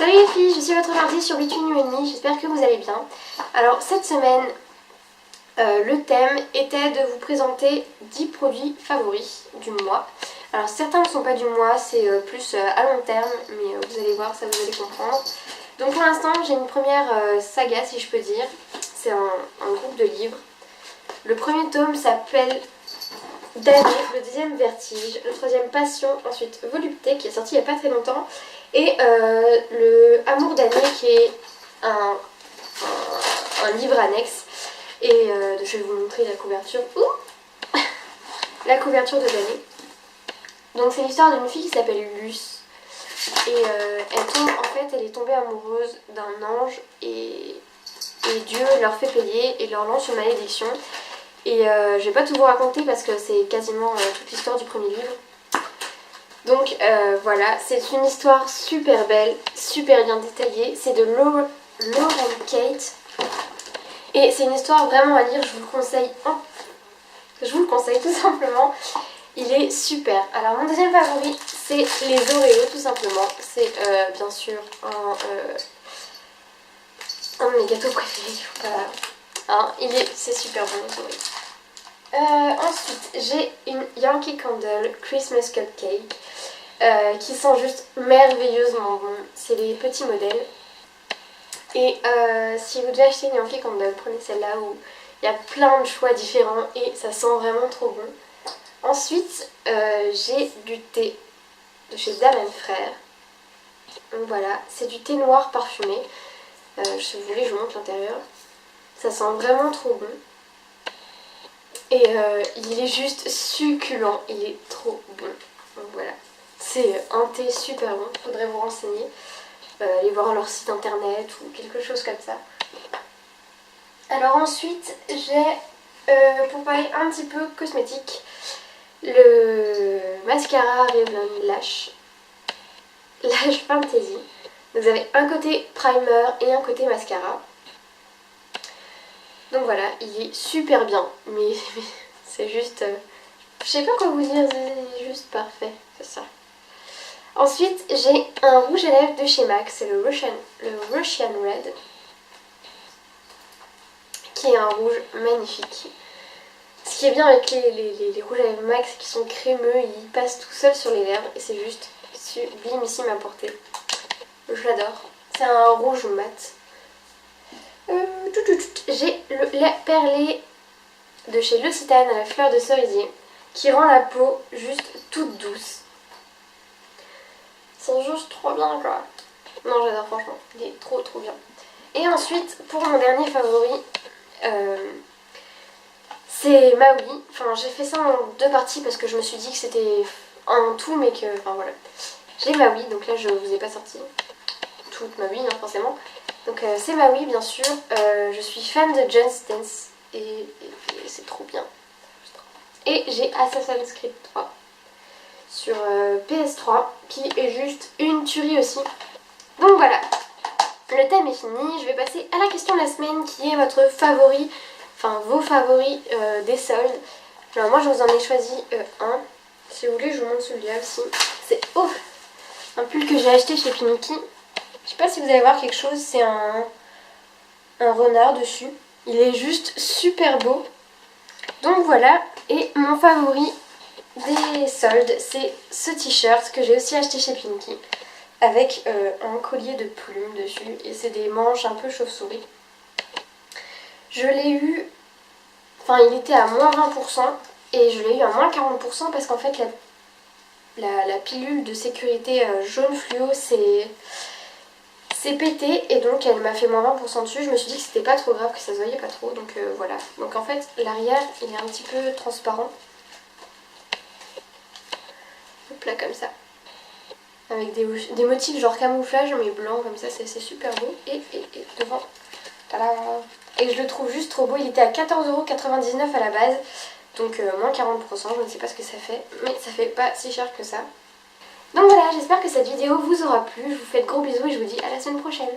Salut les filles, je suis votre mardi sur Between You and Me, j'espère que vous allez bien. Alors cette semaine, le thème était de vous présenter 10 produits favoris du mois. Alors certains ne sont pas du mois, c'est plus à long terme, mais vous allez voir, ça vous allez comprendre. Donc pour l'instant, j'ai une première saga si je peux dire, c'est un groupe de livres. Le premier tome s'appelle Damné, le deuxième Vertige, le troisième Passion, ensuite Volupté qui est sorti il n'y a pas très longtemps et le Amour d'année qui est un livre annexe et je vais vous montrer la couverture. La couverture de Damné. Donc c'est l'histoire d'une fille qui s'appelle Luce et elle est tombée amoureuse d'un ange et Dieu leur fait payer et leur lance une malédiction. Et je vais pas tout vous raconter parce que c'est quasiment toute l'histoire du premier livre. Donc voilà, c'est une histoire super belle, super bien détaillée. C'est de Lauren Kate. Et c'est une histoire vraiment à lire, je vous le conseille. Je vous le conseille tout simplement. Il est super. Alors mon deuxième favori, c'est les Oreos tout simplement. C'est bien sûr un de mes gâteaux préférés. C'est super bon les Oreos. Ensuite, j'ai une Yankee Candle Christmas Cupcake qui sent juste merveilleusement bon. C'est les petits modèles. Et si vous devez acheter une Yankee Candle, prenez celle-là où il y a plein de choix différents et ça sent vraiment trop bon. Ensuite, j'ai du thé de chez Dame & Frères. Donc voilà, c'est du thé noir parfumé. Si vous voulez, je vous montre l'intérieur. Ça sent vraiment trop bon. Et il est juste succulent, il est trop bon. Donc voilà, c'est un thé super bon, faudrait vous renseigner, aller voir leur site internet ou quelque chose comme ça. Alors ensuite, j'ai, pour parler un petit peu cosmétique, le mascara Revlon Lash Fantasy. Vous avez un côté primer et un côté mascara. Donc voilà, il est super bien, mais c'est juste... je sais pas quoi vous dire, c'est juste parfait, c'est ça. Ensuite, j'ai un rouge à lèvres de chez MAC, c'est le Russian Red, qui est un rouge magnifique. Ce qui est bien avec les rouges à lèvres MAC, c'est qu'ils sont crémeux, ils passent tout seuls sur les lèvres, et c'est juste sublimissime à porter. J'adore. C'est un rouge mat. J'ai le lait perlé de chez L'Occitane à la fleur de cerisier qui rend la peau juste toute douce. C'est juste trop bien quoi. Non, j'adore franchement, il est trop bien. Et ensuite, pour mon dernier favori, c'est Maui. Enfin, j'ai fait ça en deux parties parce que je me suis dit que c'était un tout, mais que... Enfin voilà. J'ai Maui, donc là je vous ai pas sorti toute Maui, hein, forcément. Donc c'est Maui bien sûr, je suis fan de Just Dance et c'est trop bien. Et j'ai Assassin's Creed 3 sur PS3 qui est juste une tuerie aussi. Donc voilà, le thème est fini, je vais passer à la question de la semaine qui est votre favori, enfin vos favoris des soldes. Alors moi je vous en ai choisi un, si vous voulez je vous montre celui-là aussi. C'est un pull que j'ai acheté chez Pinky. Je sais pas si vous allez voir quelque chose, c'est un renard dessus. Il est juste super beau. Donc voilà, et mon favori des soldes, c'est ce t-shirt que j'ai aussi acheté chez Pinky. Avec un collier de plumes dessus. Et c'est des manches un peu chauve-souris. Je l'ai eu... Enfin, il était à moins 20%. Et je l'ai eu à moins 40% parce qu'en fait, la pilule de sécurité jaune fluo, c'est pété et donc elle m'a fait moins 20% dessus. Je me suis dit que c'était pas trop grave, que ça se voyait pas trop, donc voilà. Donc en fait l'arrière il est un petit peu transparent. Hop là comme ça. Avec des motifs genre camouflage mais blanc comme ça, c'est super beau. Et devant, tada. Et je le trouve juste trop beau, il était à 14,99€ à la base. Donc moins 40%, je ne sais pas ce que ça fait, mais ça fait pas si cher que ça. Donc voilà, j'espère que cette vidéo vous aura plu, je vous fais de gros bisous et je vous dis à la semaine prochaine.